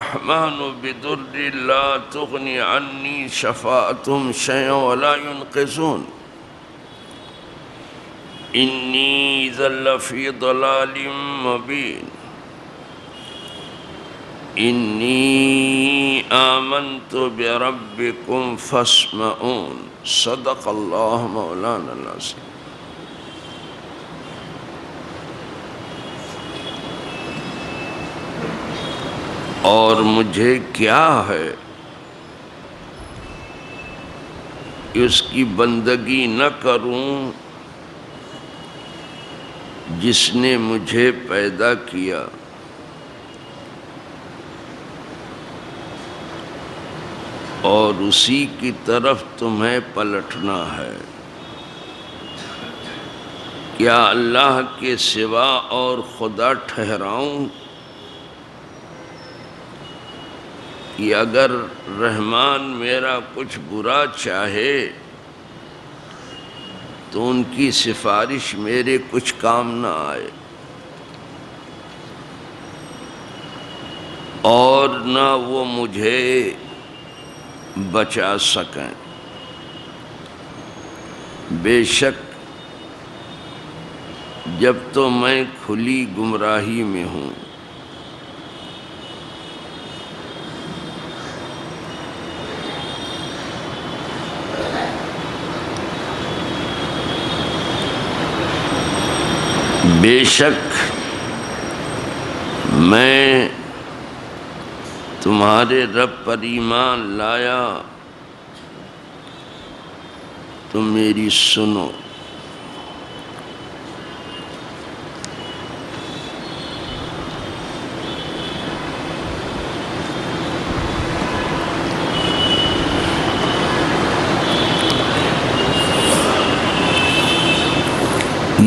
الرحمن بضر لا تغني عني شفاعتهم شيئا ولا ينقذون إني إذا لفي ضلال مبين إني آمنت بربكم فاسمعون صدق الله مولانا العظيم. اور مجھے کیا ہے اس کی بندگی نہ کروں جس نے مجھے پیدا کیا اور اسی کی طرف تمہیں پلٹنا ہے. کیا اللہ کے سوا اور خدا ٹھہراؤں کہ اگر رحمان میرا کچھ برا چاہے تو ان کی سفارش میرے کچھ کام نہ آئے اور نہ وہ مجھے بچا سکیں. بے شک جب تو میں کھلی گمراہی میں ہوں. بے شک میں تمہارے رب پر ایمان لایا تم میری سنو.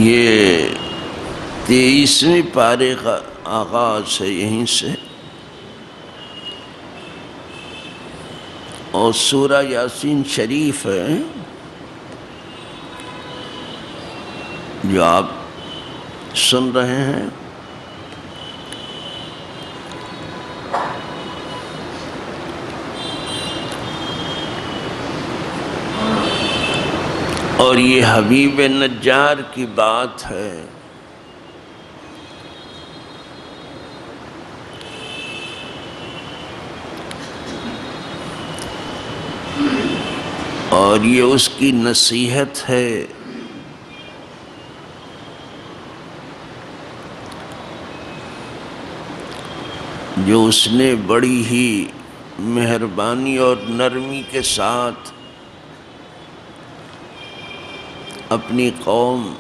یہ 23ویں پارے کا آغاز ہے یہیں سے، اور سورہ یاسین شریف ہے جو آپ سن رہے ہیں. اور یہ حبیب نجار کی بات ہے. اور یہ اس کی نصیحت ہے جو اس نے بڑی ہی مہربانی اور نرمی کے ساتھ اپنی قوم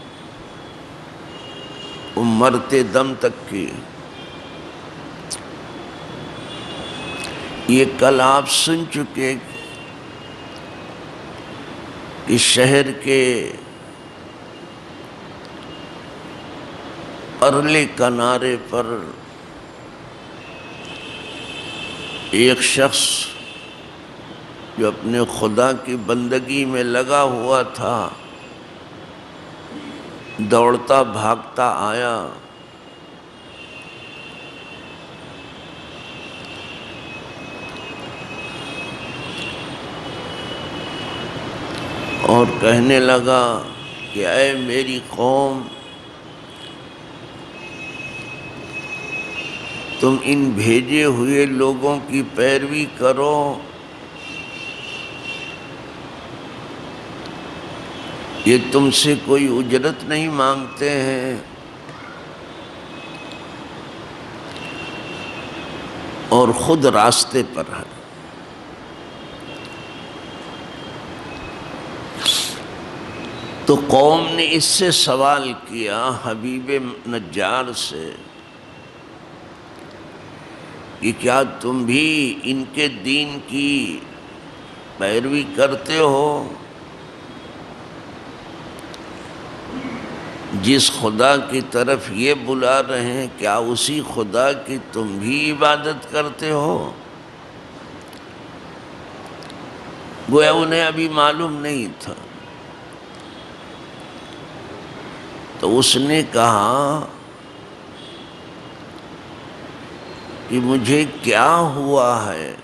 کو مرتے دم تک کی. یہ کل آپ سن چکے اس شہر کے پرلے کنارے پر ایک شخص جو اپنے خدا کی بندگی میں لگا ہوا تھا دوڑتا بھاگتا آیا اور کہنے لگا کہ اے میری قوم، تم ان بھیجے ہوئے لوگوں کی پیروی کرو یہ تم سے کوئی اجرت نہیں مانگتے ہیں اور خود راستے پر ہے. تو قوم نے اس سے سوال کیا حبیب نجار سے کہ کیا تم بھی ان کے دین کی پیروی کرتے ہو؟ جس خدا کی طرف یہ بلا رہے ہیں کیا اسی خدا کی تم بھی عبادت کرتے ہو؟ گویا انہیں ابھی معلوم نہیں تھا. تو اس نے کہا کہ مجھے کیا ہوا ہے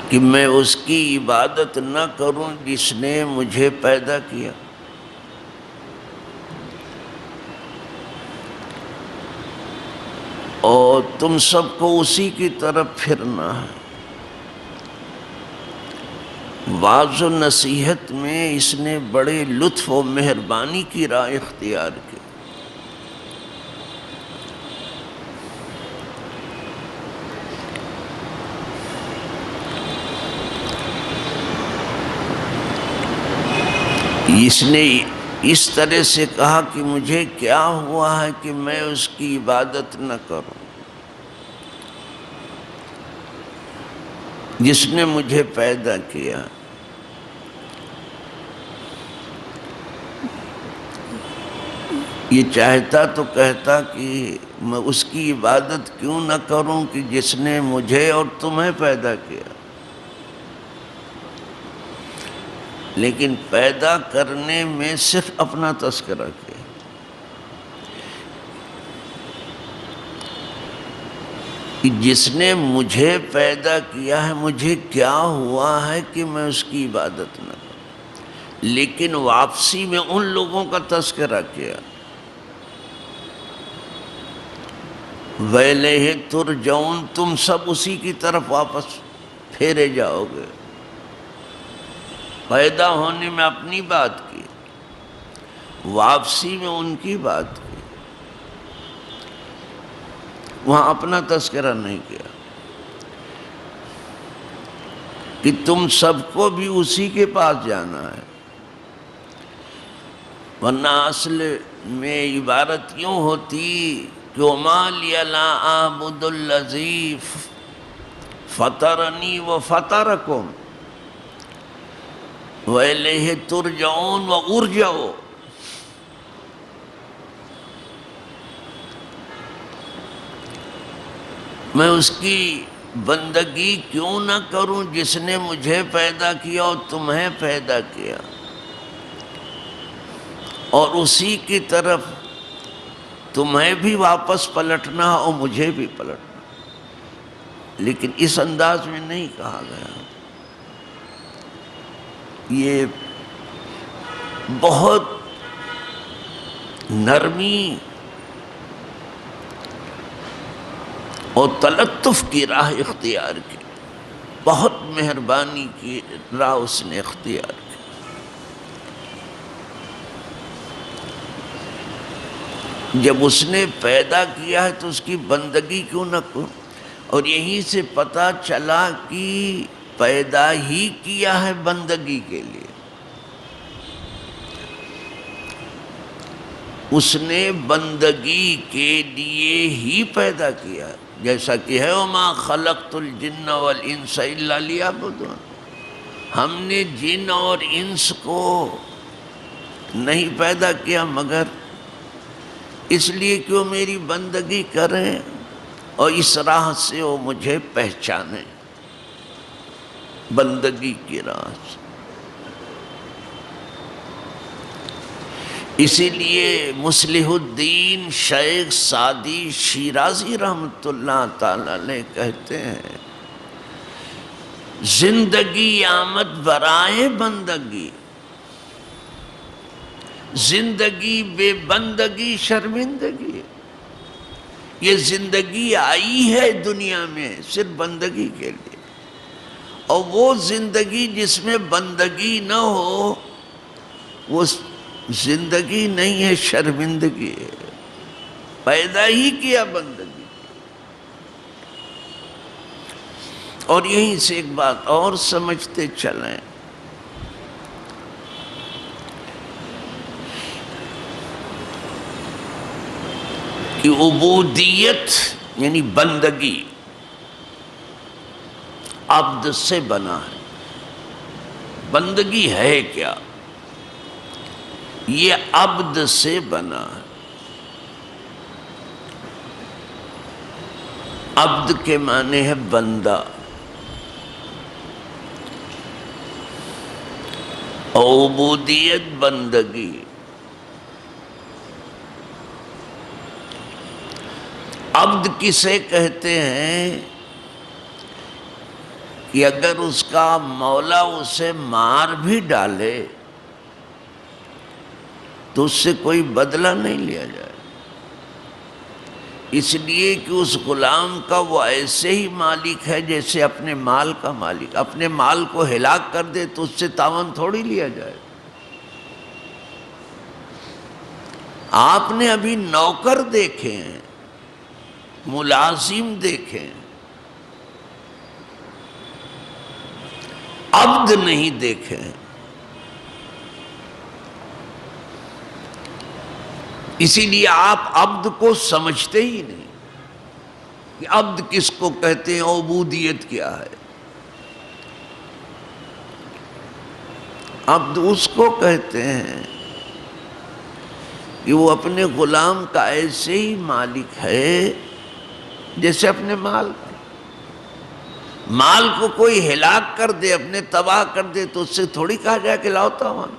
کہ میں اس کی عبادت نہ کروں جس نے مجھے پیدا کیا. اور تم سب کو اسی کی طرف پھرنا ہے. وعظ و نصیحت میں اس نے بڑے لطف و مہربانی کی راہ اختیار کی. اس نے اس طرح سے کہا کہ مجھے کیا ہوا ہے کہ میں اس کی عبادت نہ کروں جس نے مجھے پیدا کیا. یہ چاہتا تو کہتا کہ میں اس کی عبادت کیوں نہ کروں کہ جس نے مجھے اور تمہیں پیدا کیا. لیکن پیدا کرنے میں صرف اپنا تذکرہ کیا. کہ جس نے مجھے پیدا کیا ہے مجھے کیا ہوا ہے کہ میں اس کی عبادت نہ کروں. لیکن واپسی میں ان لوگوں کا تذکرہ کیا. وَإِلَيْهِ تُرْجَعُونَ، تم سب اسی کی طرف واپس پھیرے جاؤ گے. پیدا ہونے میں اپنی بات کی، واپسی میں ان کی بات کی. وہاں اپنا تذکرہ نہیں کیا کہ تم سب کو بھی اسی کے پاس جانا ہے. ورنہ اصل میں عبارت یوں ہوتی کہ وَمَا لِيَ لَا أَعْبُدُ الَّذِي فَطَرَنِي وَفَطَرَكُمْ وَإِلَيْهِ تُرْجَعُونَ وَأُرْجَعُوا. میں اس کی بندگی کیوں نہ کروں جس نے مجھے پیدا کیا اور تمہیں پیدا کیا، اور اسی کی طرف تمہیں بھی واپس پلٹنا اور مجھے بھی پلٹنا. لیکن اس انداز میں نہیں کہا گیا. یہ بہت نرمی اور تلطف کی راہ اختیار کی، بہت مہربانی کی راہ اس نے اختیار کی. جب اس نے پیدا کیا ہے تو اس کی بندگی کیوں نہ کروں. اور یہیں سے پتہ چلا کہ پیدا ہی کیا ہے بندگی کے لیے. اس نے بندگی کے لیے ہی پیدا کیا، جیسا کہ ہے وَمَا خَلَقْتُ الْجِنَّ وَالْإِنسَ إِلَّا لِيَعْبُدُونِ. ہم نے جن اور انس کو نہیں پیدا کیا مگر اس لیے کہ وہ میری بندگی کریں اور اس راہ سے وہ مجھے پہچانیں، بندگی کی راہ سے. اسی لیے مصلح الدین شیخ سعدی شیرازی رحمۃ اللہ تعالی علیہ کہتے ہیں زندگی آمد برائے بندگی، زندگی بے بندگی شرمندگی. یہ زندگی آئی ہے دنیا میں صرف بندگی کے لیے، اور وہ زندگی جس میں بندگی نہ ہو وہ زندگی نہیں ہے، شرمندگی ہے. پیدا ہی کیا بندگی. اور یہیں سے ایک بات اور سمجھتے چلیں کہ عبودیت یعنی بندگی عبد سے بنا ہے. بندگی ہے کیا؟ یہ عبد سے بنا ہے. عبد کے معنی ہے بندہ، عبودیت بندگی. عبد کسے کہتے ہیں کہ اگر اس کا مولا اسے مار بھی ڈالے تو اس سے کوئی بدلہ نہیں لیا جائے، اس لیے کہ اس غلام کا وہ ایسے ہی مالک ہے جیسے اپنے مال کا مالک۔ اپنے مال کو ہلاک کر دے تو اس سے تاوان تھوڑی لیا جائے۔ آپ نے ابھی نوکر دیکھے ہیں، ملازم دیکھے ہیں، عبد نہیں دیکھے ہیں۔ اسی لیے آپ عبد کو سمجھتے ہی نہیں کہ عبد کس کو کہتے ہیں، عبودیت کیا ہے۔ عبد اس کو کہتے ہیں کہ وہ اپنے غلام کا ایسے ہی مالک ہے جیسے اپنے مال کا۔ مال کو کوئی ہلاک کر دے، اپنے تباہ کر دے تو اس سے تھوڑی کہا جائے کہ لاؤ تاوان۔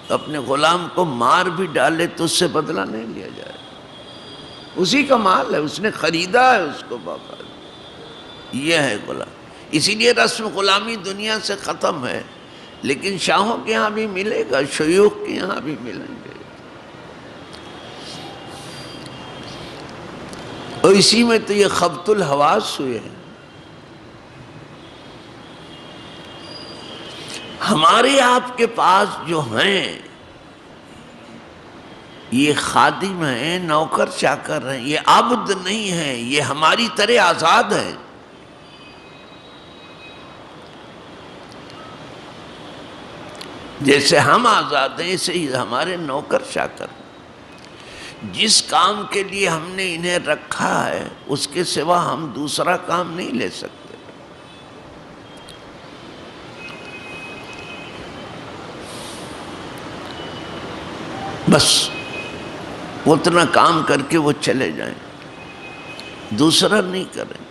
اپنے غلام کو مار بھی ڈالے تو اس سے بدلہ نہیں لیا جائے، اسی کا مال ہے، اس نے خریدا ہے اس کو باقاعدہ۔ یہ ہے غلام۔ اسی لیے رسم غلامی دنیا سے ختم ہے، لیکن شاہوں کے ہاں بھی ملے گا، شیوخ کے یہاں بھی ملیں گے۔ اور اسی میں تو یہ خبط الحواس ہوئے ہیں۔ ہمارے آپ کے پاس جو ہیں یہ خادم ہیں، نوکر چاکر ہیں، یہ عبد نہیں ہیں، یہ ہماری طرح آزاد ہیں۔ جیسے ہم آزاد ہیں ایسے ہی ہمارے نوکر چاکر۔ جس کام کے لیے ہم نے انہیں رکھا ہے اس کے سوا ہم دوسرا کام نہیں لے سکتے۔ بس اتنا کام کر کے وہ چلے جائیں، دوسرا نہیں کریں۔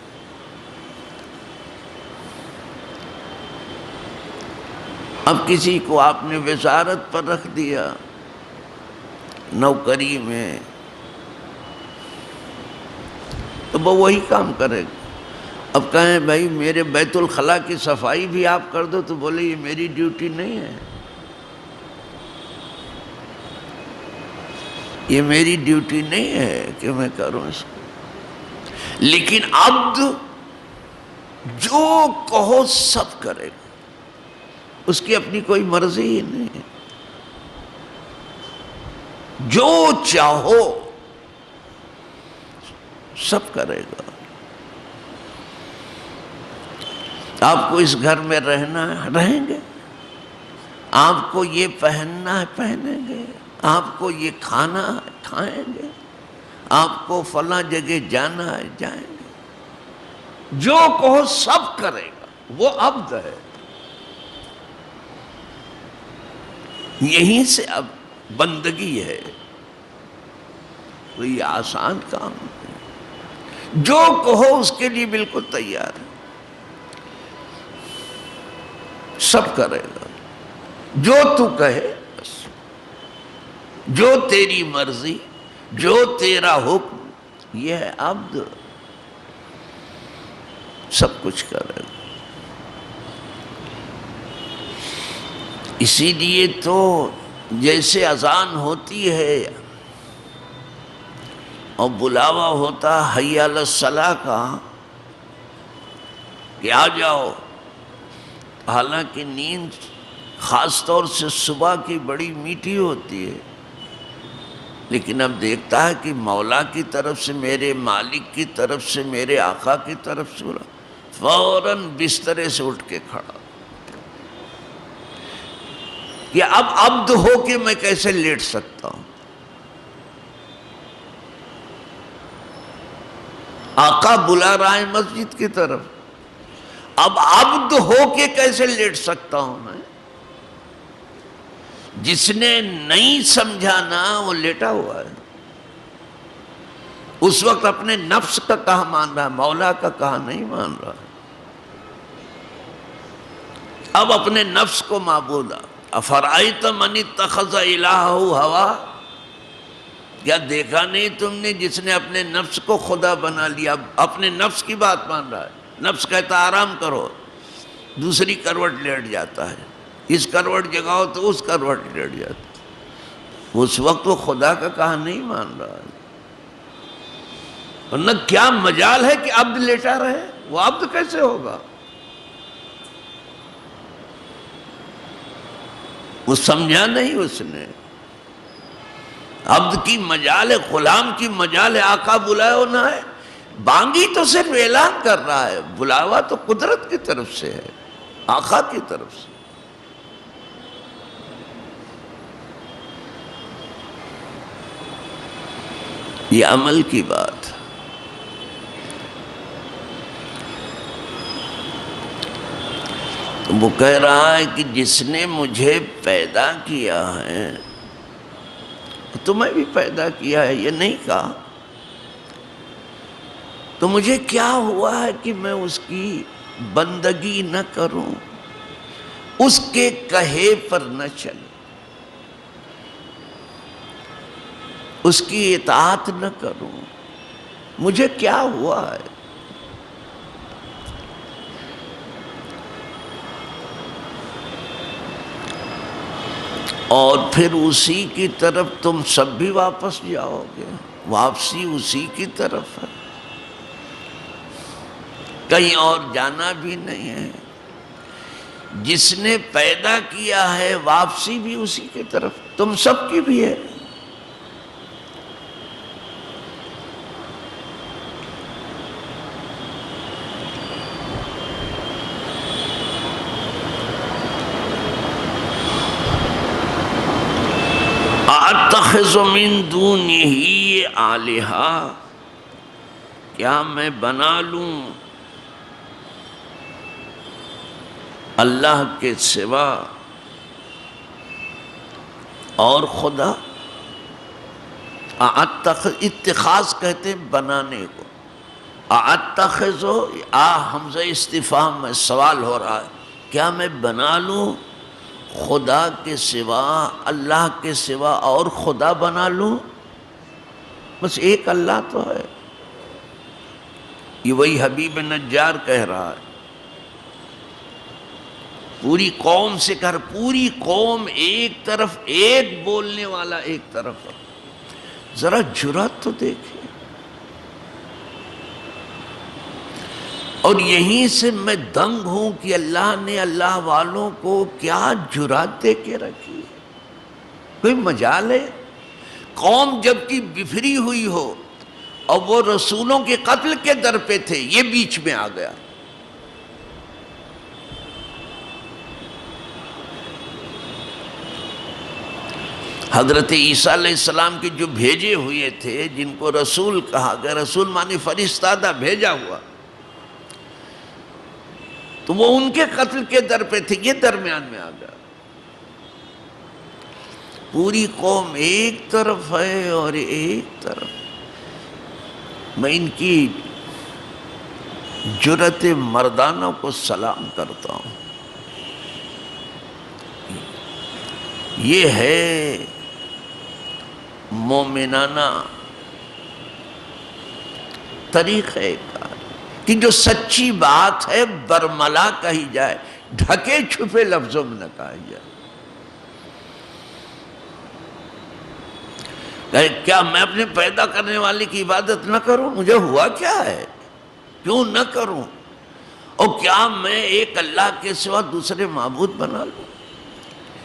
اب کسی کو آپ نے وزارت پر رکھ دیا، نوکری میں، تو وہ وہی کام کرے گا۔ اب کہیں بھائی میرے بیت الخلاء کی صفائی بھی آپ کر دو، تو بولے یہ میری ڈیوٹی نہیں ہے، یہ میری ڈیوٹی نہیں ہے کہ میں کروں اس کو۔ لیکن عبد جو کہو سب کرے گا، اس کی اپنی کوئی مرضی ہی نہیں ہے، جو چاہو سب کرے گا۔ آپ کو اس گھر میں رہنا ہے رہیں گے، آپ کو یہ پہننا ہے پہنیں گے، آپ کو یہ کھانا ہے کھائیں گے، آپ کو فلاں جگہ جانا ہے جائیں گے، جو کہو سب کرے گا، وہ عبد ہے۔ یہیں سے اب بندگی ہے، کوئی آسان کام نہیں، جو کہو اس کے لیے بالکل تیار ہے، سب کرے گا، جو تو کہے بس، جو تیری مرضی، جو تیرا حکم، یہ ہے عبد، سب کچھ کرے گا۔ اسی لیے تو جیسے اذان ہوتی ہے اور بلاوا ہوتا حی علی الصلاۃ کا کہ آ جاؤ، حالانکہ نیند خاص طور سے صبح کی بڑی میٹھی ہوتی ہے، لیکن اب دیکھتا ہے کہ مولا کی طرف سے، میرے مالک کی طرف سے، میرے آقا کی طرف سے، فوراً بسترے سے اٹھ کے کھڑا کہ اب عبد ہو کے میں کیسے لیٹ سکتا ہوں، آقا بلا رہا ہے مسجد کی طرف، اب عبد ہو کے کیسے لیٹ سکتا ہوں میں؟ جس نے نہیں سمجھانا وہ لیٹا ہوا ہے، اس وقت اپنے نفس کا کہا مان رہا ہے، مولا کا کہا نہیں مان رہا۔ اب اپنے نفس کو معبود، افرأیت من اتخذ الہہ ہوا، کیا دیکھا نہیں تم نے جس نے اپنے نفس کو خدا بنا لیا، اپنے نفس کی بات مان رہا ہے، نفس کہتا آرام کرو، دوسری کروٹ لیٹ جاتا ہے، اس کروٹ جگاؤ تو اس کروٹ لیٹ جاتا ہے، اس وقت وہ خدا کا کہا نہیں مان رہا ہے۔ ورنہ کیا مجال ہے کہ عبد لیٹا رہے، وہ عبد کیسے ہوگا؟ وہ سمجھا نہیں اس نے، عبد کی مجال ہے، غلام کی مجال ہے، آقا بلائے ہو نہ ہے، بانگی تو صرف اعلان کر رہا ہے، بلاوا تو قدرت کی طرف سے ہے، آقا کی طرف سے۔ یہ عمل کی بات ہے۔ وہ کہہ رہا ہے کہ جس نے مجھے پیدا کیا ہے تمہیں بھی پیدا کیا ہے، یہ نہیں کہا تو مجھے کیا ہوا ہے کہ میں اس کی بندگی نہ کروں، اس کے کہے پر نہ چلوں، اس کی اطاعت نہ کروں، مجھے کیا ہوا ہے؟ اور پھر اسی کی طرف تم سب بھی واپس جاؤ گے، واپسی اسی کی طرف ہے، کہیں اور جانا بھی نہیں ہے۔ جس نے پیدا کیا ہے واپسی بھی اسی کی طرف، تم سب کی بھی ہے۔ اَأَتَّخِذُ مِن دُونِهِ آلِهَةً، کیا میں بنا لوں اللہ کے سوا اور خدا؟ اتخاذ کہتے ہیں بنانے کو، اَأَتَّخِذُ حمزہ استفہام میں سوال ہو رہا ہے، کیا میں بنا لوں خدا کے سوا، اللہ کے سوا اور خدا بنا لوں؟ بس ایک اللہ تو ہے۔ یہ وہی حبیب نجار کہہ رہا ہے، پوری قوم سے کر، پوری قوم ایک طرف، ایک بولنے والا ایک طرف، ذرا جرات تو دیکھیں۔ اور یہیں سے میں دنگ ہوں کہ اللہ نے اللہ والوں کو کیا جرات دے کے رکھی، کوئی مجال ہے؟ قوم جب کی بفری ہوئی ہو اور وہ رسولوں کے قتل کے در پہ تھے، یہ بیچ میں آ گیا۔ حضرت عیسیٰ علیہ السلام کے جو بھیجے ہوئے تھے، جن کو رسول کہا گیا، رسول معنی فرستادہ، بھیجا ہوا، تو وہ ان کے قتل کے در پہ تھے، یہ درمیان میں آ گیا۔ پوری قوم ایک طرف ہے اور ایک طرف، میں ان کی جرأت مردانہ کو سلام کرتا ہوں۔ یہ ہے مومنانہ طریقہ کار کہ جو سچی بات ہے برملا کہی جائے، ڈھکے چھپے لفظوں میں نہ کہا جائے۔ کیا میں اپنے پیدا کرنے والے کی عبادت نہ کروں؟ مجھے ہوا کیا ہے، کیوں نہ کروں؟ اور کیا میں ایک اللہ کے سوا دوسرے معبود بنا لوں؟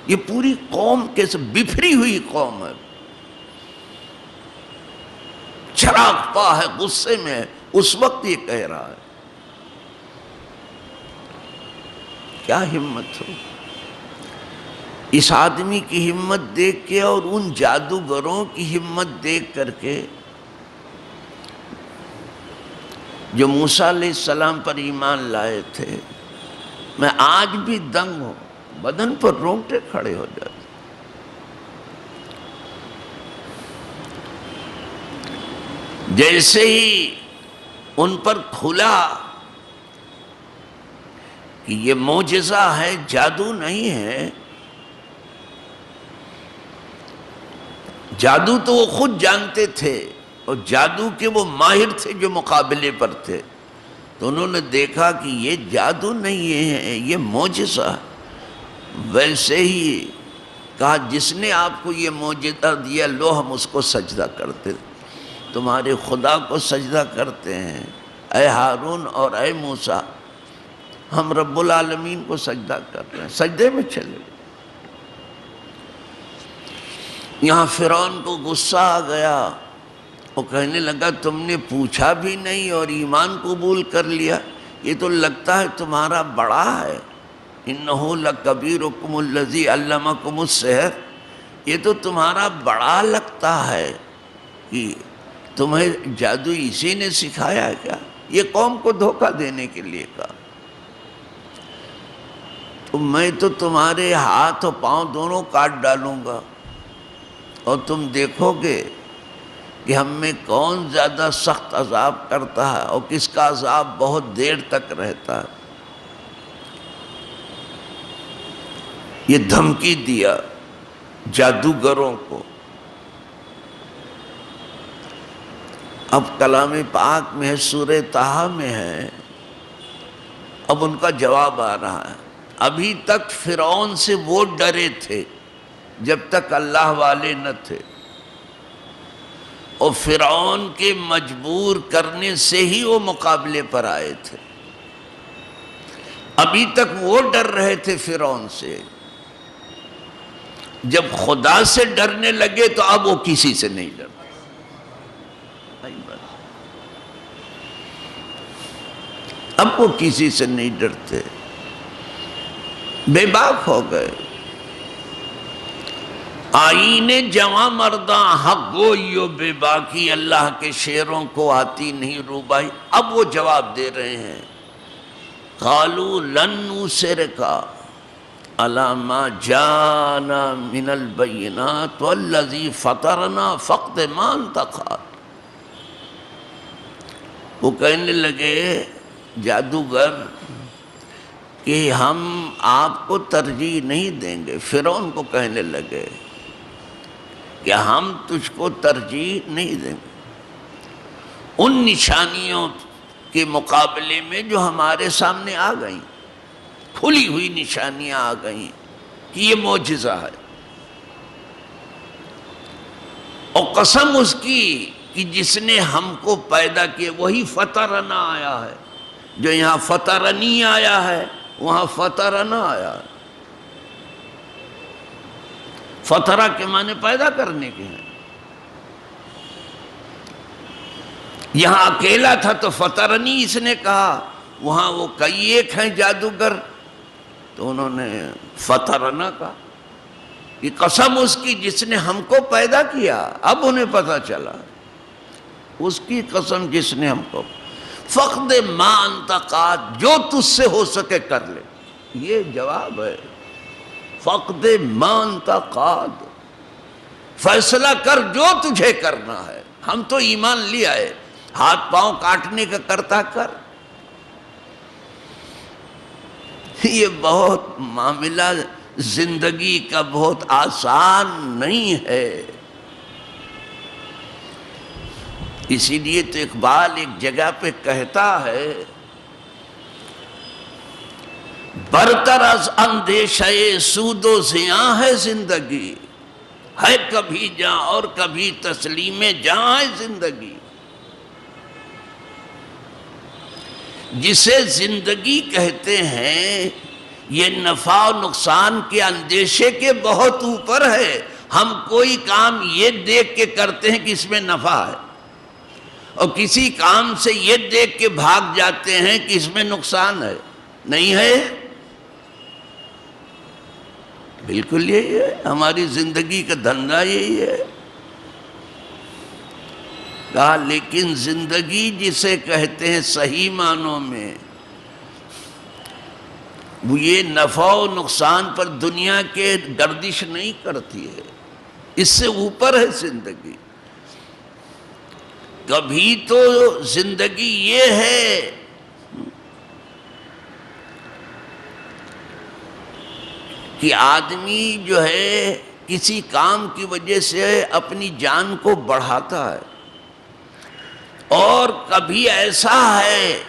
یہ پوری قوم کے سے بفری ہوئی قوم ہے، چراغ پا ہے، غصے میں ہے، اس وقت یہ کہہ رہا ہے۔ کیا ہمت ہو اس آدمی کی ہمت دیکھ کے، اور ان جادوگروں کی ہمت دیکھ کر کے جو موسیٰ علیہ السلام پر ایمان لائے تھے۔ میں آج بھی دنگ ہوں، بدن پر رونگٹے کھڑے ہو جاتے۔ جیسے ہی ان پر کھلا کہ یہ معجزہ ہے، جادو نہیں ہے، جادو تو وہ خود جانتے تھے اور جادو کے وہ ماہر تھے جو مقابلے پر تھے، تو انہوں نے دیکھا کہ یہ جادو نہیں ہے، یہ معجزہ۔ ویسے ہی کہا جس نے آپ کو یہ معجزہ دیا لو ہم اس کو سجدہ کرتے، تمہارے خدا کو سجدہ کرتے ہیں اے ہارون اور اے موسیٰ، ہم رب العالمین کو سجدہ کر رہے ہیں، سجدے میں چلے۔ یہاں فرعون کو غصہ آ گیا، وہ کہنے لگا تم نے پوچھا بھی نہیں اور ایمان قبول کر لیا، یہ تو لگتا ہے تمہارا بڑا ہے۔ اِنَّهُ لَكَبِيرُكُمُ الَّذِي عَلَّمَكُمُ السِّحْرَ، یہ تو تمہارا بڑا لگتا ہے کہ تمہیں جادو اسی نے سکھایا کیا؟ یہ قوم کو دھوکہ دینے کے لیے کہا، تو میں تو تمہارے ہاتھ اور پاؤں دونوں کاٹ ڈالوں گا اور تم دیکھو گے کہ ہم میں کون زیادہ سخت عذاب کرتا ہے اور کس کا عذاب بہت دیر تک رہتا ہے۔ یہ دھمکی دیا جادوگروں کو۔ اب کلام پاک میں ہے، سورہ طٰہٰ میں ہے، اب ان کا جواب آ رہا ہے۔ ابھی تک فرعون سے وہ ڈرے تھے جب تک اللہ والے نہ تھے، اور فرعون کے مجبور کرنے سے ہی وہ مقابلے پر آئے تھے۔ ابھی تک وہ ڈر رہے تھے فرعون سے، جب خدا سے ڈرنے لگے تو اب وہ کسی سے نہیں ڈرتے۔ اب وہ کسی سے نہیں ڈرتے، بے باک ہو گئے۔ آئین جواں مرداں حق گوئیو بے باکی، اللہ کے شعروں کو آتی نہیں روبائی۔ اب وہ جواب دے رہے ہیں، قالوا لن نُؤْثِرَكَ عَلَىٰ مَا جَاءَنَا مِنَ الْبَيِّنَاتِ وَالَّذِي فَطَرَنَا فَاقْضِ مَا أَنْتَ قَاضٍ۔ وہ کہنے لگے جادوگر کہ ہم آپ کو ترجیح نہیں دیں گے، فرعون کو کہنے لگے کہ ہم تجھ کو ترجیح نہیں دیں گے ان نشانیوں کے مقابلے میں جو ہمارے سامنے آ گئیں، کھلی ہوئی نشانیاں آ گئیں کہ یہ معجزہ ہے، اور قسم اس کی کہ جس نے ہم کو پیدا کیا، وہی فطرنا آیا ہے، جو یہاں فطرنی آیا ہے وہاں فطرنا آیا ہے۔ فطرہ کے معنی پیدا کرنے کے ہیں، یہاں اکیلا تھا تو فطرنی اس نے کہا، وہاں وہ کئی ایک ہیں جادوگر تو انہوں نے فطرنا کہا۔ یہ قسم اس کی جس نے ہم کو پیدا کیا، اب انہیں پتہ چلا اس کی قسم جس نے ہم کو، فقد ما انت قاد، جو تجھ سے ہو سکے کر لے۔ یہ جواب ہے، فقد ما انت قاد، فیصلہ کر جو تجھے کرنا ہے، ہم تو ایمان لے آئے، ہاتھ پاؤں کاٹنے کا کرتا کر۔ یہ بہت معاملہ زندگی کا بہت آسان نہیں ہے، اسی لیے تو اقبال ایک جگہ پہ کہتا ہے، برتر از اندیشہ سود و زیاں ہے زندگی، ہے کبھی جاں اور کبھی تسلیم جاں ہے زندگی۔ جسے زندگی کہتے ہیں یہ نفع و نقصان کے اندیشے کے بہت اوپر ہے۔ ہم کوئی کام یہ دیکھ کے کرتے ہیں کہ اس میں نفع ہے، اور کسی کام سے یہ دیکھ کے بھاگ جاتے ہیں کہ اس میں نقصان ہے، نہیں ہے؟ بالکل یہی ہے، ہماری زندگی کا دھندا یہی ہے۔ کہا لیکن زندگی جسے کہتے ہیں صحیح معنوں میں، وہ یہ نفع و نقصان پر دنیا کے گردش نہیں کرتی ہے، اس سے اوپر ہے زندگی۔ کبھی تو زندگی یہ ہے کہ آدمی جو ہے کسی کام کی وجہ سے اپنی جان کو بڑھاتا ہے، اور کبھی ایسا ہے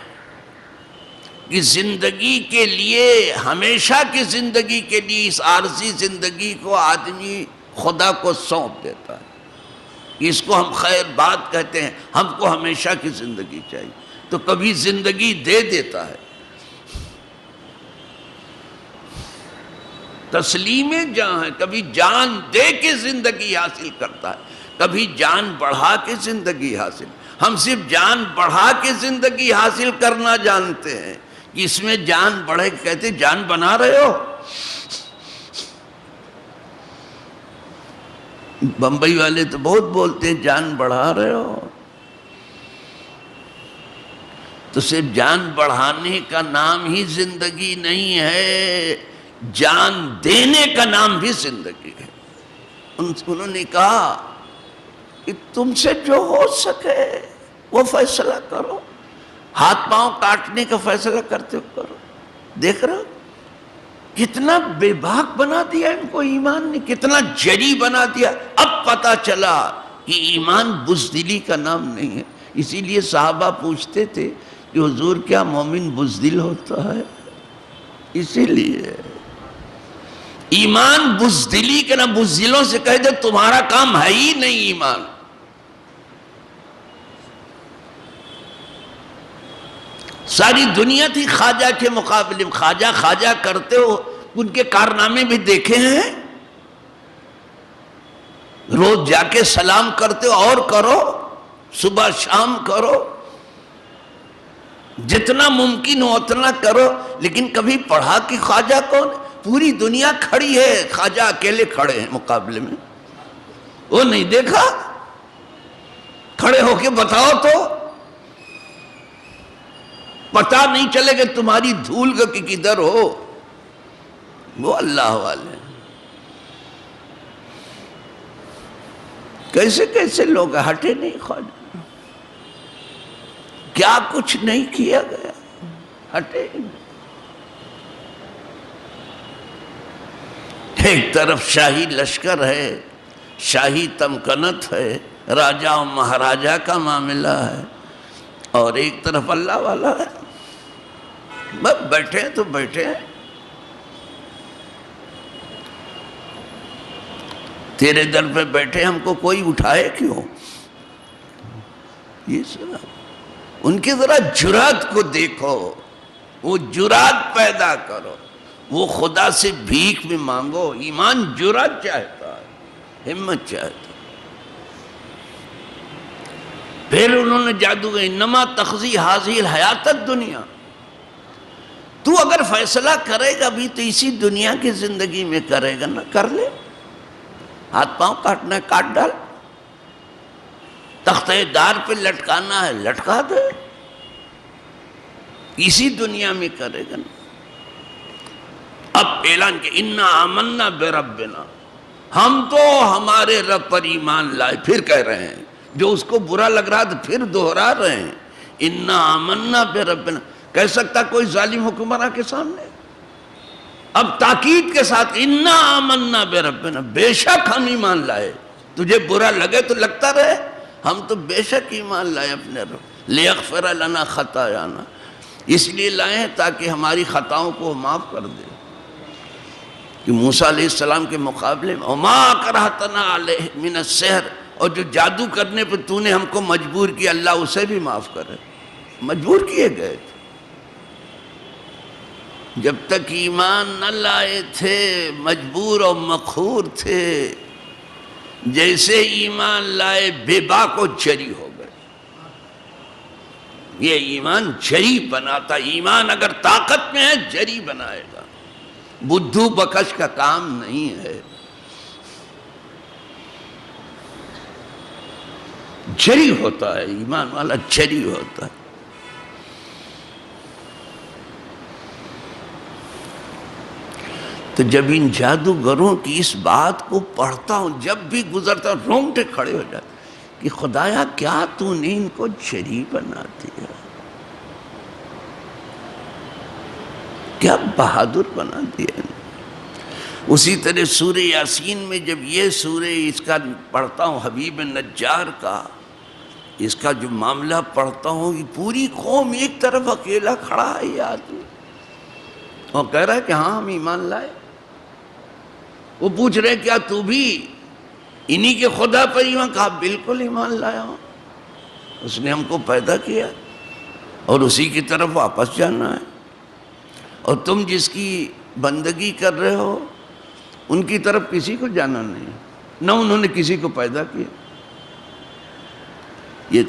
کہ زندگی کے لیے، ہمیشہ کی زندگی کے لیے اس عارضی زندگی کو آدمی خدا کو سونپ دیتا ہے۔ اس کو ہم خیر بات کہتے ہیں، ہم کو ہمیشہ کی زندگی چاہیے، تو کبھی زندگی دے دیتا ہے، تسلیم جان ہے، کبھی جان دے کے زندگی حاصل کرتا ہے، کبھی جان بڑھا کے زندگی حاصل۔ ہم صرف جان بڑھا کے زندگی حاصل کرنا جانتے ہیں کہ اس میں جان بڑھے، کہتے جان بنا رہے ہو۔ بمبئی والے تو بہت بولتے ہیں جان بڑھا رہے ہو، تو صرف جان بڑھانے کا نام ہی زندگی نہیں ہے، جان دینے کا نام بھی زندگی ہے۔ انہوں نے کہا کہ تم سے جو ہو سکے وہ فیصلہ کرو، ہاتھ پاؤں کاٹنے کا فیصلہ کرتے ہو کرو۔ دیکھ رہے ہو کتنا بے باک بنا دیا ان کو ایمان نے، کتنا جری بنا دیا۔ اب پتا چلا کہ ایمان بزدلی کا نام نہیں ہے۔ اسی لیے صحابہ پوچھتے تھے کہ حضور کیا مومن بزدل ہوتا ہے؟ اسی لیے ایمان بزدلی کے نہ، بزدلوں سے کہہ دے تمہارا کام ہے ہی نہیں ایمان۔ ساری دنیا تھی خواجہ کے مقابلے میں، خواجہ خواجہ کرتے ہو، ان کے کارنامے بھی دیکھے ہیں، روز جا کے سلام کرتے ہو، اور کرو، صبح شام کرو، جتنا ممکن ہو اتنا کرو، لیکن کبھی پڑھا کہ خواجہ کون؟ پوری دنیا کھڑی ہے، خواجہ اکیلے کھڑے ہیں مقابلے میں، وہ نہیں دیکھا؟ کھڑے ہو کے بتاؤ تو پتہ نہیں چلے کہ تمہاری دھول کا کہ کدھر ہو۔ وہ اللہ والے کیسے کیسے لوگ ہٹے نہیں خواجہ، کیا کچھ نہیں کیا گیا، ہٹے نہیں۔ ایک طرف شاہی لشکر ہے، شاہی تمکنت ہے، راجہ و مہاراجہ کا معاملہ ہے، اور ایک طرف اللہ والا ہے۔ بس بیٹھے ہیں تو بیٹھے ہیں، تیرے در پہ بیٹھے ہم کو کوئی اٹھائے کیوں؟ یہ سنا ان کی ذرا جرات کو دیکھو، وہ جرات پیدا کرو، وہ خدا سے بھیک میں مانگو۔ ایمان جرات چاہتا ہے، ہمت چاہتا ہے۔ پھر انہوں نے جادو کا انما تخزی حاضی الحیات الدنیا، تو اگر فیصلہ کرے گا بھی تو اسی دنیا کی زندگی میں کرے گا نا، کر لے، ہاتھ پاؤں کاٹنا ہے کاٹ ڈال، تختہ دار پہ لٹکانا ہے لٹکا دے، اسی دنیا میں کرے گا نا۔ اب اعلان کہ انا آمنا بربنا، ہم تو ہمارے رب پر ایمان لائے، پھر کہہ رہے ہیں، جو اس کو برا لگ رہا تھا پھر دہرا رہے ہیں، انا آمنا بربنا۔ کہہ سکتا کوئی ظالم حکمراں کے سامنے؟ اب تاکید کے ساتھ انا آمنا بربنا، بے شک ہم ایمان لائے، تجھے برا لگے تو لگتا رہے، ہم تو بے شک ایمان لائے اپنے رب، لیغفر لنا خطایانا، اس لیے لائے ہیں تاکہ ہماری خطاؤں کو معاف کر دے۔ کہ موسیٰ علیہ السلام کے مقابلے میں وما اکرہتنا علیہ من السحر، اور جو جادو کرنے پہ تو نے ہم کو مجبور کیا، اللہ اسے بھی معاف کرے۔ مجبور کیے گئے تھے، جب تک ایمان نہ لائے تھے مجبور اور مقہور تھے، جیسے ایمان لائے بے باک و جری ہو گئے۔ یہ ایمان جری بناتا، ایمان اگر طاقت میں ہے جری بنائے گا، بدھو بکش کا کام نہیں ہے، جری ہوتا ہے، ایمان والا جری ہوتا ہے۔ تو جب ان جادوگروں کی اس بات کو پڑھتا ہوں، جب بھی گزرتا ہوں رونگٹے کھڑے ہو جاتے کہ خدایا کیا تو نے ان کو جری بنا دیا، کیا بہادر بنا دیا۔ اسی طرح سورہ یاسین میں جب یہ سورہ اس کا پڑھتا ہوں حبیب نجار کا، اس کا جو معاملہ پڑھتا ہوں، یہ پوری قوم ایک طرف اکیلا کھڑا ہے یہ آدمی، اور کہہ رہا ہے کہ ہاں ہم ایمان لائے۔ وہ پوچھ رہے کیا تو بھی انہی کے خدا پر ایمان؟ کہا بالکل ایمان لایا ہوں، اس نے ہم کو پیدا کیا اور اسی کی طرف واپس جانا ہے، اور تم جس کی بندگی کر رہے ہو ان کی طرف کسی کو جانا نہیں، نہ انہوں نے کسی کو پیدا کیا، یہ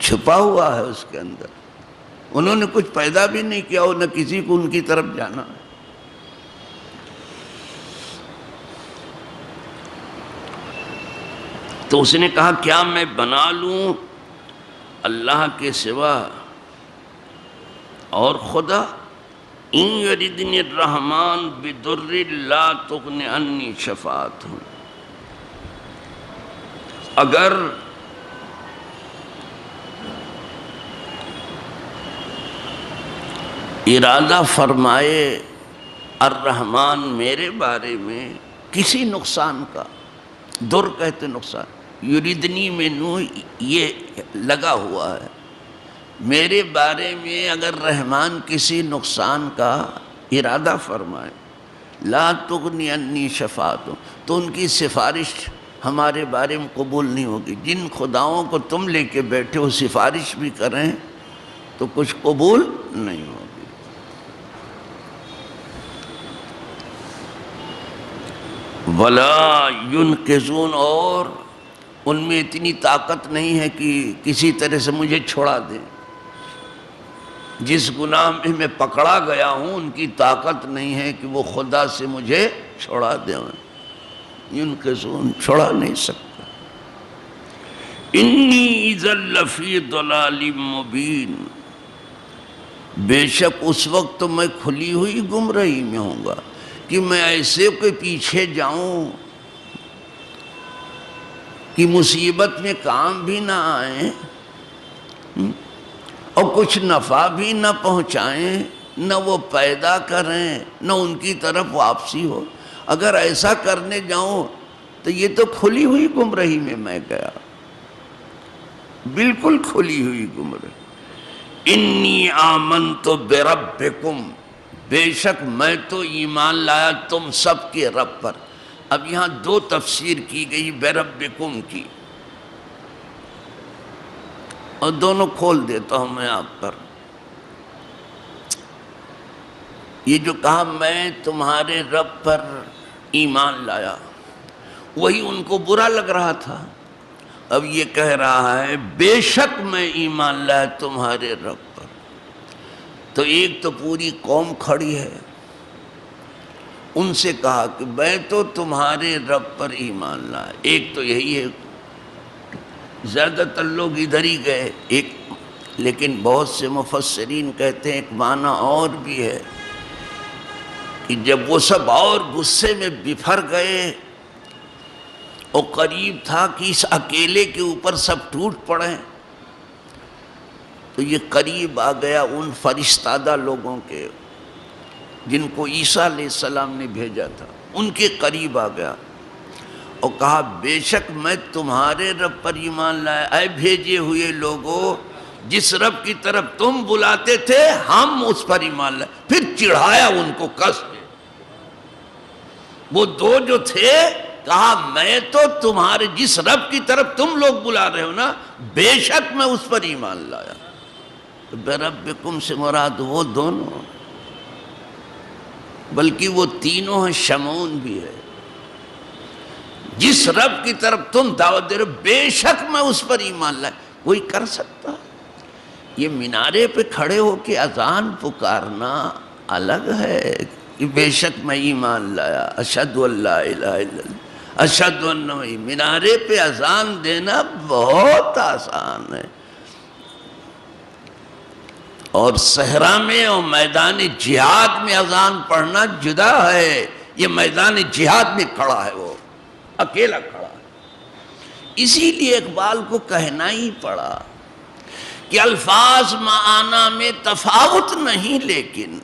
چھپا ہوا ہے اس کے اندر، انہوں نے کچھ پیدا بھی نہیں کیا اور نہ کسی کو ان کی طرف جانا ہے۔ تو اس نے کہا کیا میں بنا لوں اللہ کے سوا اور خدا؟ ان یردنی الرحمن بضر لا تغن عنی شفاعتہم، اگر ارادہ فرمائے الرحمن میرے بارے میں کسی نقصان کا، در کہتے نقصان، یریدنی میں نو یہ لگا ہوا ہے، میرے بارے میں اگر رحمان کسی نقصان کا ارادہ فرمائے، لا تغنی عنی شفاعتہم، تو ان کی سفارش ہمارے بارے میں قبول نہیں ہوگی۔ جن خداؤں کو تم لے کے بیٹھے ہو سفارش بھی کریں تو کچھ قبول نہیں ہوگی۔ وَلَا يُنْقِذُونَ، اور ان میں اتنی طاقت نہیں ہے کہ کسی طرح سے مجھے چھوڑا دیں، جس گناہ میں پکڑا گیا ہوں ان کی طاقت نہیں ہے کہ وہ خدا سے مجھے چھوڑا دیں، يُنْقِذُونَ، چھوڑا نہیں سکتا۔ اِنِّي اِذًا لَفِي ضَلَالٍ مُبِينٍ، بے شک اس وقت تو میں کھلی ہوئی گمراہی میں ہوں گا کہ میں ایسے کے پیچھے جاؤں کہ مصیبت میں کام بھی نہ آئیں اور کچھ نفع بھی نہ پہنچائیں، نہ وہ پیدا کریں نہ ان کی طرف واپسی ہو۔ اگر ایسا کرنے جاؤں تو یہ تو کھلی ہوئی گمراہی میں گیا، بالکل کھلی ہوئی گمراہی۔ انی آمنت بربکم، بے شک میں تو ایمان لایا تم سب کے رب پر۔ اب یہاں دو تفسیر کی گئی بربکم کی، اور دونوں کھول دیتا ہوں میں آپ پر۔ یہ جو کہا میں تمہارے رب پر ایمان لایا، وہی ان کو برا لگ رہا تھا۔ اب یہ کہہ رہا ہے بے شک میں ایمان لایا تمہارے رب پر، تو ایک تو پوری قوم کھڑی ہے، ان سے کہا کہ میں تو تمہارے رب پر ایمان لایا، ایک تو یہی ہے، زیادہ تر لوگ ادھر ہی گئے ایک، لیکن بہت سے مفسرین کہتے ہیں ایک معنی اور بھی ہے کہ جب وہ سب اور غصے میں بفر گئے اور قریب تھا کہ اس اکیلے کے اوپر سب ٹوٹ پڑیں، تو یہ قریب آ گیا ان فرشتادہ لوگوں کے جن کو عیسیٰ علیہ السلام نے بھیجا تھا، ان کے قریب آ گیا اور کہا بے شک میں تمہارے رب پر ایمان لایا، اے بھیجے ہوئے لوگوں، جس رب کی طرف تم بلاتے تھے ہم اس پر ایمان لائے۔ پھر چڑھایا ان کو کس میں، وہ دو جو تھے، کہا میں تو تمہارے جس رب کی طرف تم لوگ بلا رہے ہو نا، بے شک میں اس پر ایمان لایا۔ تو بربکم سے مراد وہ دونوں، بلکہ وہ تینوں ہیں، شمعون بھی ہے، جس رب کی طرف تم دعوت دے رہے ہو بے شک میں اس پر ایمان لایا۔ کوئی کر سکتا؟ یہ مینارے پہ کھڑے ہو کے اذان پکارنا الگ ہے کہ بے شک میں ایمان لایا، اشہد ان لا الہ الا اللہ، اشہد ان، مینارے پہ اذان دینا بہت آسان ہے، اور صحرا میں اور میدان جہاد میں اذان پڑھنا جدا ہے۔ یہ میدان جہاد میں کھڑا ہے، وہ اکیلا کھڑا ہے، اسی لیے اقبال کو کہنا ہی پڑا کہ الفاظ معانی میں تفاوت نہیں، لیکن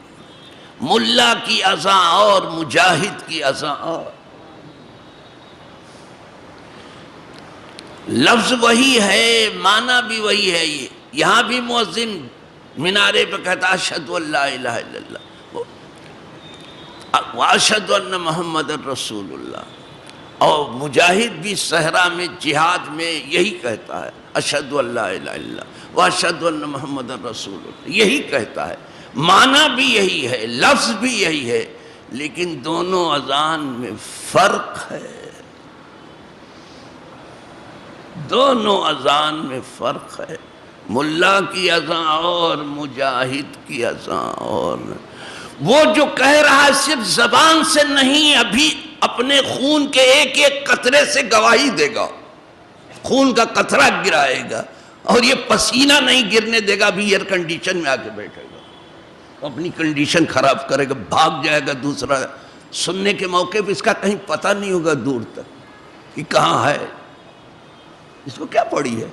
ملا کی اذاں اور مجاہد کی اذاں اور. لفظ وہی ہے، معنی بھی وہی ہے. یہاں بھی مؤذن منارے پہ کہتا اشہد ان لا الہ الا اللہ واشہد ان محمد رسول اللہ، اور مجاہد بھی صحرا میں جہاد میں یہی کہتا ہے اشہد ان لا الہ الا اللہ واشہد ان محمد رسول اللہ، یہی کہتا ہے. معنی بھی یہی ہے، لفظ بھی یہی ہے، لیکن دونوں اذان میں فرق ہے. دونوں اذان میں فرق ہے. ملا کی اذان اور مجاہد کی اذان اور. وہ جو کہہ رہا ہے صرف زبان سے نہیں، ابھی اپنے خون کے ایک ایک قطرے سے گواہی دے گا. خون کا قطرہ گرائے گا، اور یہ پسینہ نہیں گرنے دے گا. ابھی ایئر کنڈیشن میں آ کے بیٹھے گا، اپنی کنڈیشن خراب کرے گا، بھاگ جائے گا. دوسرا سننے کے موقع پہ اس کا کہیں پتہ نہیں ہوگا دور تک کہ کہاں ہے، اس کو کیا پڑی ہے.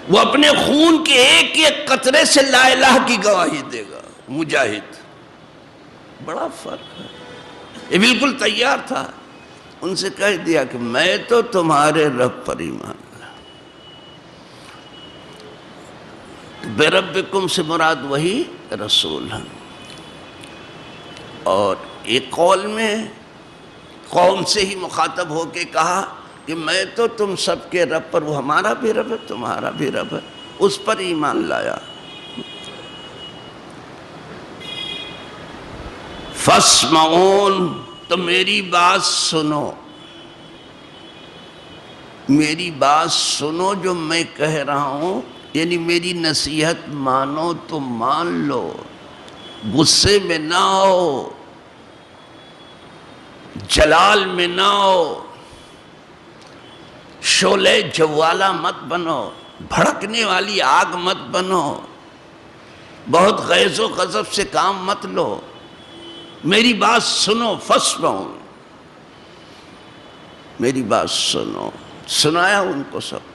وہ اپنے خون کے ایک ایک قطرے سے لا الہ کی گواہی دے گا. مجاہد بڑا فرق ہے. یہ بالکل تیار تھا، ان سے کہہ دیا کہ میں تو تمہارے رب پر ایمان لایا. بے ربکم سے مراد وہی رسول ہیں. اور ایک قول میں قوم سے ہی مخاطب ہو کے کہا کہ میں تو تم سب کے رب پر، وہ ہمارا بھی رب ہے تمہارا بھی رب ہے، اس پر ایمان لایا. فاسمعون، تو میری بات سنو، میری بات سنو جو میں کہہ رہا ہوں، یعنی میری نصیحت مانو تو مان لو، غصے میں نہ ہو، جلال میں نہ ہو، شعلے جوالا مت بنو، بھڑکنے والی آگ مت بنو، بہت غیظ و غضب سے کام مت لو، میری بات سنو. فاسمعوا، میری بات سنو. سنایا ان کو سب.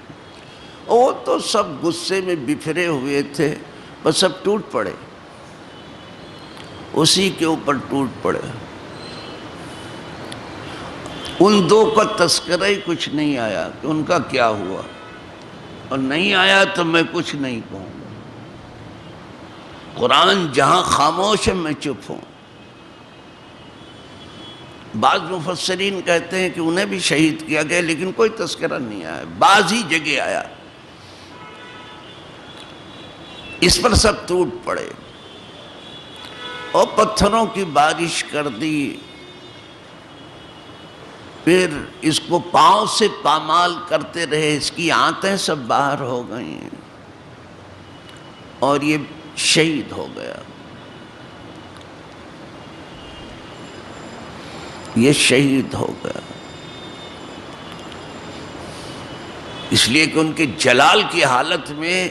وہ تو سب غصے میں بکھرے ہوئے تھے، بس سب ٹوٹ پڑے، اسی کے اوپر ٹوٹ پڑے. ان دو کا تذکرہ ہی کچھ نہیں آیا کہ ان کا کیا ہوا، اور نہیں آیا تو میں کچھ نہیں کہوں گا. قرآن جہاں خاموش ہے میں چپ ہوں. بعض مفسرین کہتے ہیں کہ انہیں بھی شہید کیا گیا، لیکن کوئی تذکرہ نہیں آیا. بعض ہی جگہ آیا. اس پر سب ٹوٹ پڑے اور پتھروں کی بارش کر دی. پھر اس کو پاؤں سے پامال کرتے رہے، اس کی آنتیں سب باہر ہو گئیں اور یہ شہید ہو گیا. یہ شہید ہو گیا اس لیے کہ ان کے جلال کی حالت میں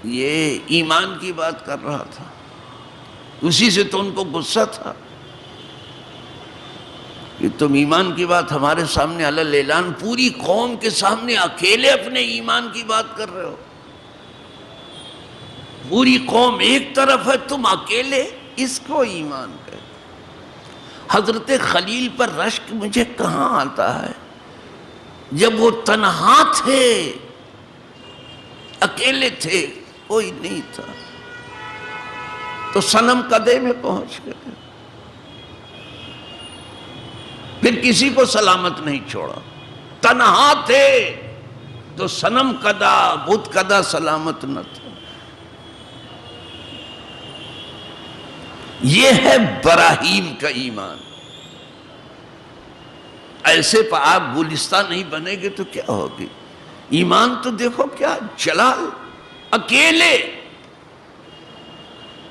یہ ایمان کی بات کر رہا تھا. اسی سے تو ان کو غصہ تھا کہ تم ایمان کی بات ہمارے سامنے علل اعلان پوری قوم کے سامنے اکیلے اپنے ایمان کی بات کر رہے ہو. پوری قوم ایک طرف ہے، تم اکیلے اس کو ایمان کہتے. حضرت خلیل پر رشک مجھے کہاں آتا ہے جب وہ تنہا تھے، اکیلے تھے، کوئی نہیں تھا، تو صنم قدے میں پہنچ گئے. پھر کسی کو سلامت نہیں چھوڑا. تنہا تھے تو صنم قدا بت قدا سلامت نہ تھا. یہ ہے براہیم کا ایمان. ایسے پہ آپ گلستان نہیں بنے گے تو کیا ہوگی. ایمان تو دیکھو کیا جلال. اکیلے،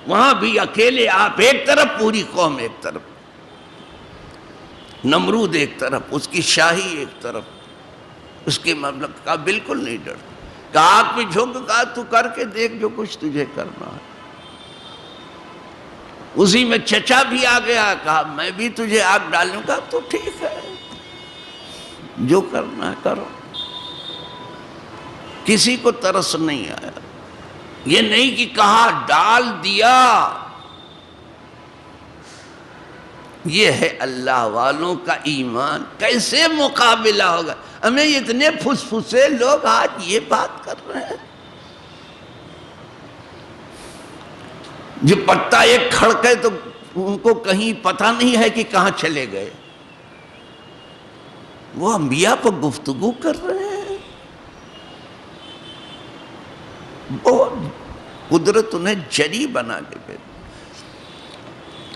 وہاں بھی اکیلے، آپ ایک طرف، پوری قوم ایک طرف، نمرود ایک طرف، اس کی شاہی ایک طرف، اس کے مملکت کا بالکل نہیں ڈر. کہا آگ پہ جھونک، کہا تو کر کے دیکھ جو کچھ تجھے کرنا ہے. اسی میں چچا بھی آ گیا، کہا میں بھی تجھے آگ ڈالوں گا. تو ٹھیک ہے، جو کرنا ہے کرو. کسی کو ترس نہیں آیا. یہ نہیں کہ کہا ڈال دیا. یہ ہے اللہ والوں کا ایمان. کیسے مقابلہ ہوگا؟ ہمیں اتنے پھسے لوگ آج یہ بات کر رہے ہیں. جو پتا ایک کھڑکے تو ان کو کہیں پتہ نہیں ہے کہ کہاں چلے گئے. وہ انبیاء پر گفتگو کر رہے ہیں. بہت قدرت انہیں جری بنا کے پھر.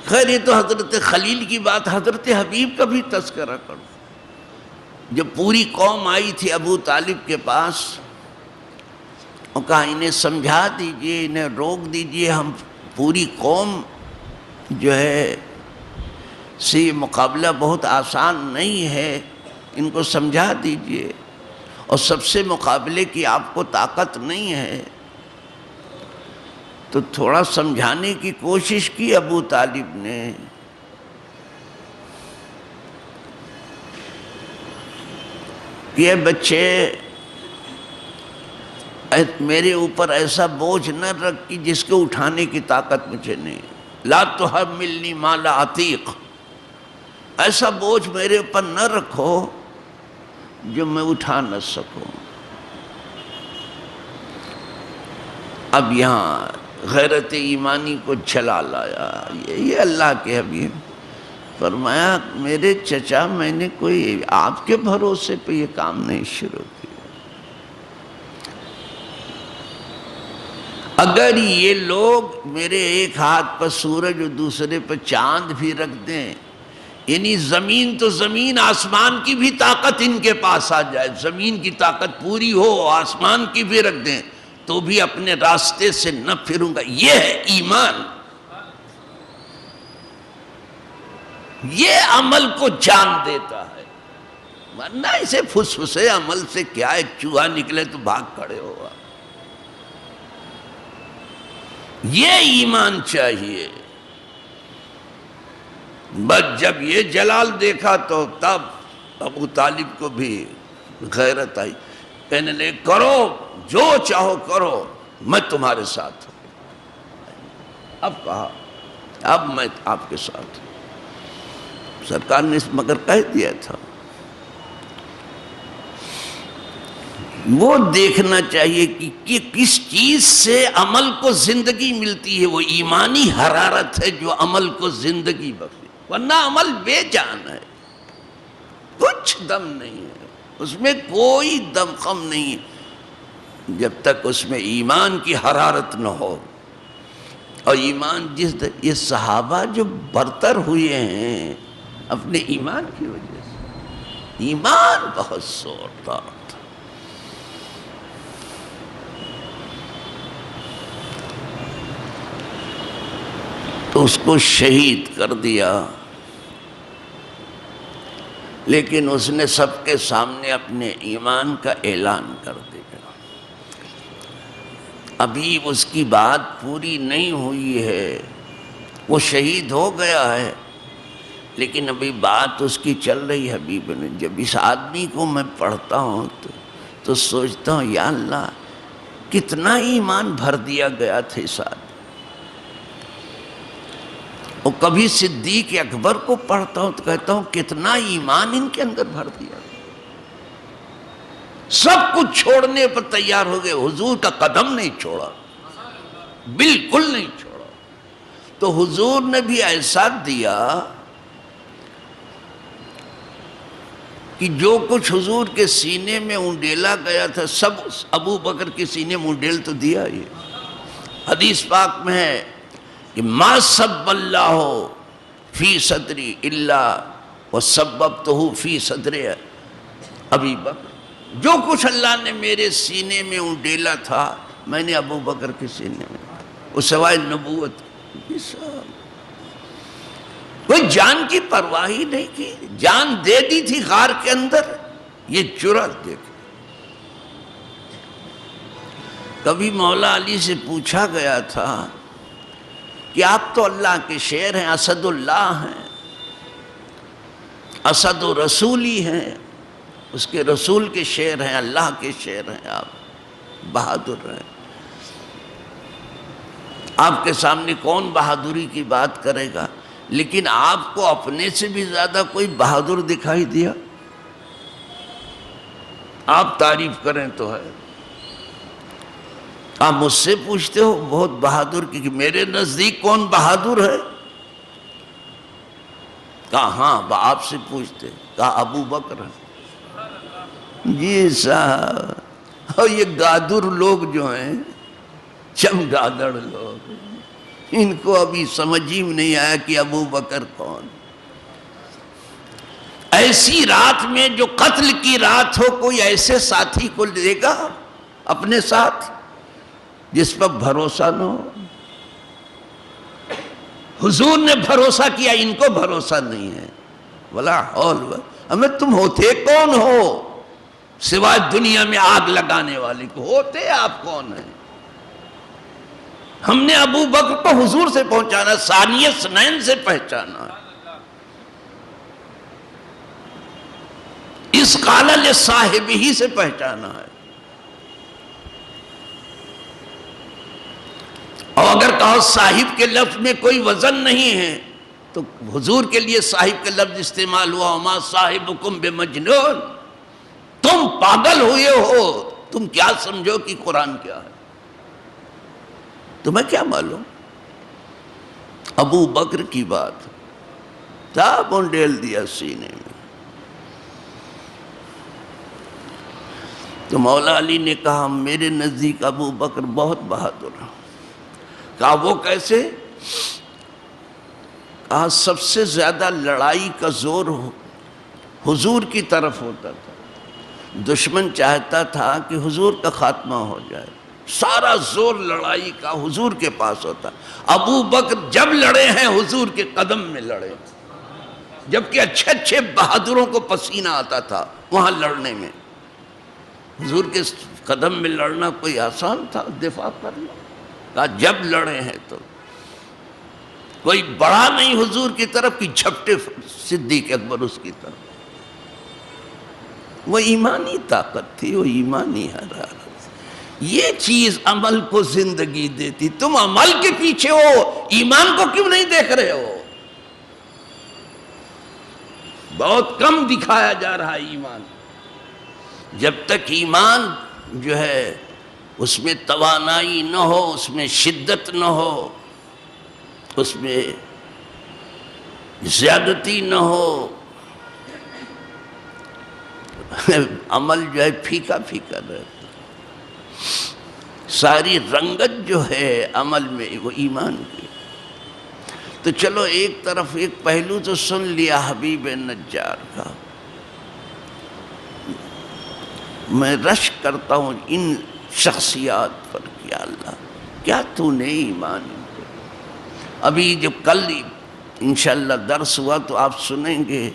خیر یہ تو حضرت خلیل کی بات. حضرت حبیب کا بھی تذکرہ کرو. جب پوری قوم آئی تھی ابو طالب کے پاس اور کہا انہیں سمجھا دیجئے، انہیں روک دیجئے، ہم پوری قوم جو ہے سے یہ مقابلہ بہت آسان نہیں ہے، ان کو سمجھا دیجئے، اور سب سے مقابلے کی آپ کو طاقت نہیں ہے. تو تھوڑا سمجھانے کی کوشش کی ابو طالب نے. کہ بچے میرے اوپر ایسا بوجھ نہ رکھ کہ جس کو اٹھانے کی طاقت مجھے نہیں. لا تحملنی ما لا اطیق. ایسا بوجھ میرے اوپر نہ رکھو جو میں اٹھا نہ سکوں. اب یہاں غیرت ایمانی کو جلا لایا. یہ اللہ کے حبیب فرمایا میرے چچا میں نے کوئی آپ کے بھروسے پہ یہ کام نہیں شروع کیا. اگر یہ لوگ میرے ایک ہاتھ پر سورج اور دوسرے پر چاند بھی رکھ دیں، یعنی زمین تو زمین، آسمان کی بھی طاقت ان کے پاس آ جائے، زمین کی طاقت پوری ہو، آسمان کی بھی رکھ دیں، تو بھی اپنے راستے سے نہ پھروں گا. یہ ہے ایمان. یہ عمل کو جان دیتا ہے. ورنہ اسے پھسے عمل سے کیا، ایک چوہا نکلے تو بھاگ کھڑے ہوگا. یہ ایمان چاہیے. بس جب یہ جلال دیکھا تو تب ابو طالب کو بھی غیرت آئی. کہنے لگے کرو جو چاہو کرو، میں تمہارے ساتھ ہوں. اب کہا اب میں آپ کے ساتھ ہوں. سرکار نے مگر کہہ دیا تھا. وہ دیکھنا چاہیے کہ کس چیز سے عمل کو زندگی ملتی ہے. وہ ایمانی حرارت ہے جو عمل کو زندگی بخشے. ورنہ عمل بے جان ہے، کچھ دم نہیں ہے اس میں، کوئی دم خم نہیں ہے جب تک اس میں ایمان کی حرارت نہ ہو. اور ایمان یہ صحابہ جو برتر ہوئے ہیں اپنے ایمان کی وجہ سے، ایمان بہت زوردار تھا. تو اس کو شہید کر دیا. لیکن اس نے سب کے سامنے اپنے ایمان کا اعلان کر دیا. ابھی اس کی بات پوری نہیں ہوئی ہے، وہ شہید ہو گیا ہے، لیکن ابھی بات اس کی چل رہی ہے. حبیب نے جب اس آدمی کو میں پڑھتا ہوں تو سوچتا ہوں یا اللہ کتنا ایمان بھر دیا گیا تھا اس آدمی. اور کبھی صدیق اکبر کو پڑھتا ہوں تو کہتا ہوں کتنا ایمان ان کے اندر بھر دیا. سب کچھ چھوڑنے پر تیار ہو گئے، حضور کا قدم نہیں چھوڑا، بالکل نہیں چھوڑا. تو حضور نے بھی ایسا دیا کہ جو کچھ حضور کے سینے میں انڈیلا گیا تھا سب ابو بکر کے سینے میں انڈیل تو دیا. یہ حدیث پاک میں ہے کہ ما سب اللہ فی صدری الا وسببتہ فی صدر ابی بکر. جو کچھ اللہ نے میرے سینے میں انڈیلا تھا میں نے ابو بکر کے سینے میں، اس سوائے نبوت. کوئی جان کی پرواہ ہی نہیں کی، جان دے دی تھی غار کے اندر. یہ جرأت دیکھو. کبھی مولا علی سے پوچھا گیا تھا کہ آپ تو اللہ کے شیر ہیں، اسد اللہ ہیں، اسد و رسولی ہیں، اس کے رسول کے شیر ہیں، اللہ کے شیر ہیں، آپ بہادر ہیں. آپ کے سامنے کون بہادری کی بات کرے گا؟ لیکن آپ کو اپنے سے بھی زیادہ کوئی بہادر دکھائی دیا؟ آپ تعریف کریں تو ہے، آپ مجھ سے پوچھتے ہو بہت بہادر کی، کہ میرے نزدیک کون بہادر ہے؟ کہا ہاں آپ سے پوچھتے، کہا ابو بکر ہے۔ جی صاحب، اور یہ گادر لوگ جو ہیں، چمگادڑ لوگ، ان کو ابھی سمجھ ہی نہیں آیا کہ ابو بکر کون۔ ایسی رات میں جو قتل کی رات ہو، کوئی ایسے ساتھی کو لے گا اپنے ساتھ جس پر بھروسہ نہ ہو؟ حضور نے بھروسہ کیا، ان کو بھروسہ نہیں ہے۔ ولا حول ولا، ہمیں تم ہوتے کون ہو سوائے دنیا میں آگ لگانے والے کو؟ ہوتے آپ کون ہیں؟ ہم نے ابو بکر کو حضور سے پہنچانا، ثانی اثنین سے پہچانا، اس قال لصاحب ہی سے پہچانا ہے۔ اور اگر کہو صاحب کے لفظ میں کوئی وزن نہیں ہے تو حضور کے لیے صاحب کے لفظ استعمال ہوا، وما صاحبکم بمجنون، تم پاگل ہوئے ہو، تم کیا سمجھو کہ قرآن کیا ہے؟ تمہیں کیا معلوم؟ ابو بکر کی بات صاحب ڈیل دیا سینے میں۔ تو مولا علی نے کہا میرے نزدیک ابو بکر بہت بہادر ہے۔ کہا وہ کیسے؟ کہا سب سے زیادہ لڑائی کا زور حضور کی طرف ہوتا تھا، دشمن چاہتا تھا کہ حضور کا خاتمہ ہو جائے، سارا زور لڑائی کا حضور کے پاس ہوتا۔ ابو بکر جب لڑے ہیں حضور کے قدم میں لڑے، جبکہ اچھے اچھے بہادروں کو پسینہ آتا تھا وہاں لڑنے میں، حضور کے قدم میں لڑنا کوئی آسان تھا دفاع کرنا؟ کہا جب لڑے ہیں تو کوئی بڑا نہیں حضور کی طرف کی جھپٹے صدیق اکبر اس کی طرف۔ وہ ایمانی طاقت تھی، وہ ایمانی حرارت۔ یہ چیز عمل کو زندگی دیتی۔ تم عمل کے پیچھے ہو، ایمان کو کیوں نہیں دیکھ رہے ہو؟ بہت کم دکھایا جا رہا ہے ایمان۔ جب تک ایمان جو ہے اس میں توانائی نہ ہو، اس میں شدت نہ ہو، اس میں زیادتی نہ ہو، عمل جو ہے پھیکا پھیکا رہتا۔ ساری رنگت جو ہے عمل میں وہ ایمان کی۔ تو چلو ایک طرف ایک پہلو تو سن لیا حبیب نجار کا۔ میں رشک کرتا ہوں ان شخصیات پر کہ اللہ کیا تو نے ایمان کو۔ ابھی جو کل انشاءاللہ درس ہوا تو آپ سنیں گے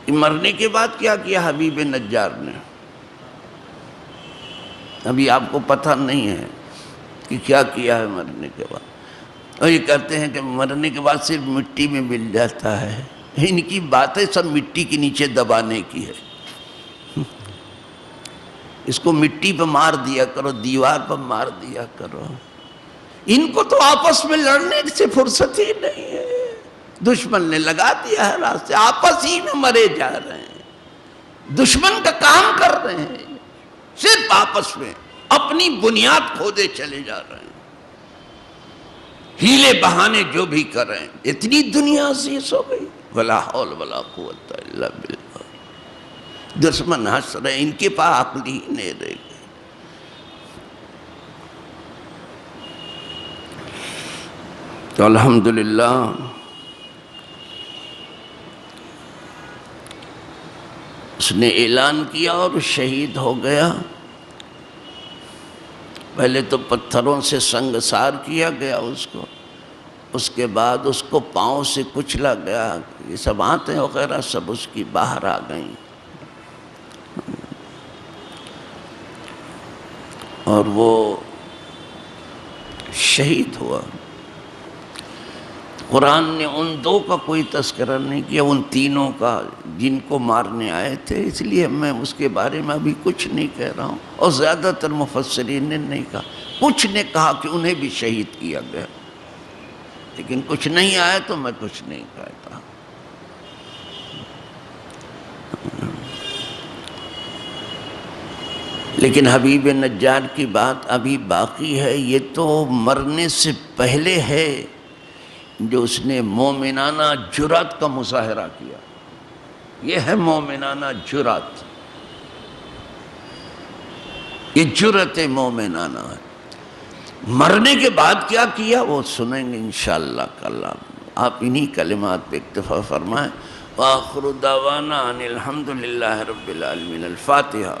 مرنے کے بعد کیا کیا حبیب نجار نے۔ ابھی آپ کو پتہ نہیں ہے کہ کیا کیا ہے مرنے کے بعد۔ اور یہ کہتے ہیں کہ مرنے کے بعد صرف مٹی میں مل جاتا ہے۔ ان کی باتیں سب مٹی کے نیچے دبانے کی ہے۔ اس کو مٹی پہ مار دیا کرو، دیوار پہ مار دیا کرو۔ ان کو تو آپس میں لڑنے سے فرصت ہی نہیں ہے۔ دشمن نے لگا دیا ہے راستے، آپس ہی میں مرے جا رہے ہیں، دشمن کا کام کر رہے ہیں، صرف آپس میں اپنی بنیاد کھودے چلے جا رہے ہیں، ہیلے بہانے جو بھی کر رہے ہیں۔ اتنی دنیا عزیز ہو گئی، ولا حول ولا قوت الا باللہ۔ دشمن ہنس رہے ہیں، ان کے پاس عقل ہی نہیں رہ گئی۔ تو الحمدللہ اس نے اعلان کیا اور شہید ہو گیا۔ پہلے تو پتھروں سے سنگسار کیا گیا اس کو، اس کے بعد اس کو پاؤں سے کچلا گیا، یہ سب آنتیں وغیرہ سب اس کی باہر آ گئیں، اور وہ شہید ہوا۔ قرآن نے ان دو کا کوئی تذکرہ نہیں کیا، ان تینوں کا جن کو مارنے آئے تھے، اس لیے میں اس کے بارے میں ابھی کچھ نہیں کہہ رہا ہوں، اور زیادہ تر مفسرین نے نہیں کہا، کچھ نے کہا کہ انہیں بھی شہید کیا گیا، لیکن کچھ نہیں آیا تو میں کچھ نہیں کہتا۔ لیکن حبیب نجار کی بات ابھی باقی ہے، یہ تو مرنے سے پہلے ہے جو اس نے مومنانہ جرات کا مظاہرہ کیا، یہ ہے مومنانہ جرات، یہ جرات مومنانہ ہے۔ مرنے کے بعد کیا کیا وہ سنیں گے انشاءاللہ کل۔ آپ انہی کلمات پہ اکتفا فرمائیں۔ وآخر دعوانا ان الحمدللہ رب العالمین۔ الفاتحہ۔